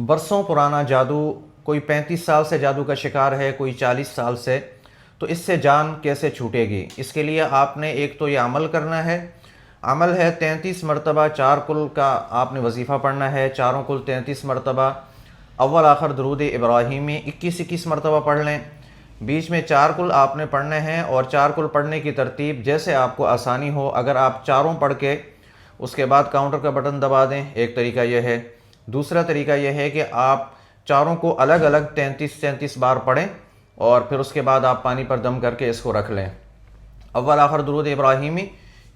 برسوں پرانا جادو، کوئی 35 سال سے جادو کا شکار ہے، کوئی 40 سال سے، تو اس سے جان کیسے چھوٹے گی؟ اس کے لیے آپ نے ایک تو یہ عمل کرنا ہے، عمل ہے 33 مرتبہ 4 کل کا آپ نے وظیفہ پڑھنا ہے، چاروں کل 33 مرتبہ، اول آخر درود ابراہیمی 21 مرتبہ پڑھ لیں، بیچ میں 4 کل آپ نے پڑھنے ہیں، اور 4 کل پڑھنے کی ترتیب جیسے آپ کو آسانی ہو، اگر آپ چاروں پڑھ کے اس کے بعد کاؤنٹر کا بٹن دبا دیں، ایک طریقہ یہ ہے۔ دوسرا طریقہ یہ ہے کہ آپ چاروں کو الگ الگ 33 بار پڑھیں، اور پھر اس کے بعد آپ پانی پر دم کر کے اس کو رکھ لیں۔ اول آخر درود ابراہیمی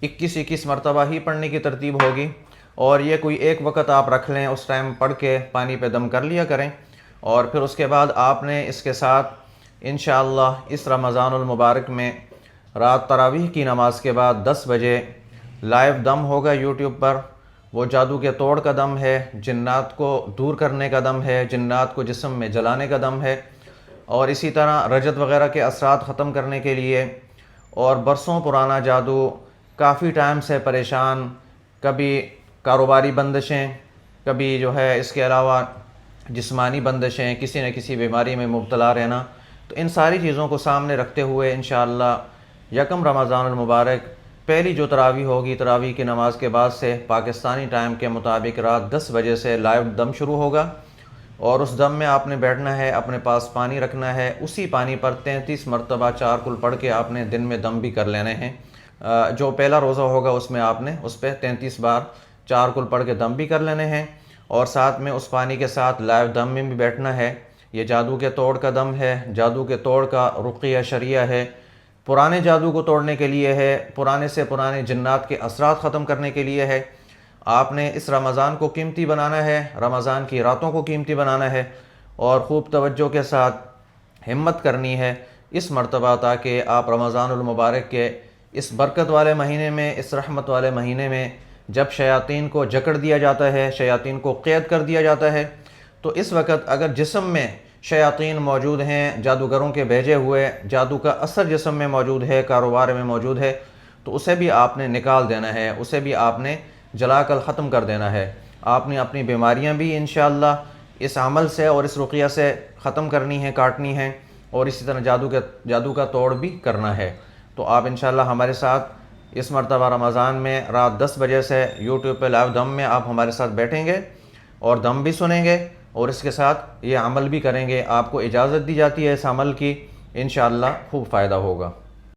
21 مرتبہ ہی پڑھنے کی ترتیب ہوگی، اور یہ کوئی ایک وقت آپ رکھ لیں، اس ٹائم پڑھ کے پانی پہ دم کر لیا کریں، اور پھر اس کے بعد آپ نے اس کے ساتھ انشاءاللہ اس رمضان المبارک میں رات تراویح کی نماز کے بعد 10 بجے لائیو دم ہوگا یوٹیوب پر۔ وہ جادو کے توڑ کا دم ہے، جنات کو دور کرنے کا دم ہے، جنات کو جسم میں جلانے کا دم ہے، اور اسی طرح رجت وغیرہ کے اثرات ختم کرنے کے لیے۔ اور برسوں پرانا جادو، کافی ٹائم سے پریشان، کبھی کاروباری بندشیں، کبھی جو ہے اس کے علاوہ جسمانی بندشیں، کسی نہ کسی بیماری میں مبتلا رہنا، تو ان ساری چیزوں کو سامنے رکھتے ہوئے انشاءاللہ یکم رمضان المبارک پہلی جو تراویح ہوگی، تراویح کی نماز کے بعد سے پاکستانی ٹائم کے مطابق رات 10 بجے سے لائیو دم شروع ہوگا، اور اس دم میں آپ نے بیٹھنا ہے، اپنے پاس پانی رکھنا ہے، اسی پانی پر 33 مرتبہ 4 کل پڑھ کے آپ نے دن میں دم بھی کر لینے ہیں۔ جو پہلا روزہ ہوگا اس میں آپ نے اس پہ 33 بار 4 کل پڑھ کے دم بھی کر لینے ہیں، اور ساتھ میں اس پانی کے ساتھ لائیو دم میں بھی بیٹھنا ہے۔ یہ جادو کے توڑ کا دم ہے، جادو کے توڑ کا رقیہ شریعہ ہے، پرانے جادو کو توڑنے کے لیے ہے، پرانے سے پرانے جنات کے اثرات ختم کرنے کے لیے ہے۔ آپ نے اس رمضان کو قیمتی بنانا ہے، رمضان کی راتوں کو قیمتی بنانا ہے، اور خوب توجہ کے ساتھ ہمت کرنی ہے اس مرتبہ، تاکہ آپ رمضان المبارک کے اس برکت والے مہینے میں، اس رحمت والے مہینے میں، جب شیاطین کو جکڑ دیا جاتا ہے، شیاطین کو قید کر دیا جاتا ہے، تو اس وقت اگر جسم میں شیاطین موجود ہیں، جادوگروں کے بھیجے ہوئے، جادو کا اثر جسم میں موجود ہے، کاروبار میں موجود ہے، تو اسے بھی آپ نے نکال دینا ہے، اسے بھی آپ نے جلا کر ختم کر دینا ہے۔ آپ نے اپنی بیماریاں بھی انشاءاللہ اس عمل سے اور اس رقیہ سے ختم کرنی ہیں، کاٹنی ہیں، اور اسی طرح جادو کا توڑ بھی کرنا ہے۔ تو آپ انشاءاللہ ہمارے ساتھ اس مرتبہ رمضان میں رات 10 بجے سے یوٹیوب پہ لائیو دم میں آپ ہمارے ساتھ بیٹھیں گے، اور دم بھی سنیں گے، اور اس کے ساتھ یہ عمل بھی کریں گے۔ آپ کو اجازت دی جاتی ہے اس عمل کی، انشاءاللہ خوب فائدہ ہوگا۔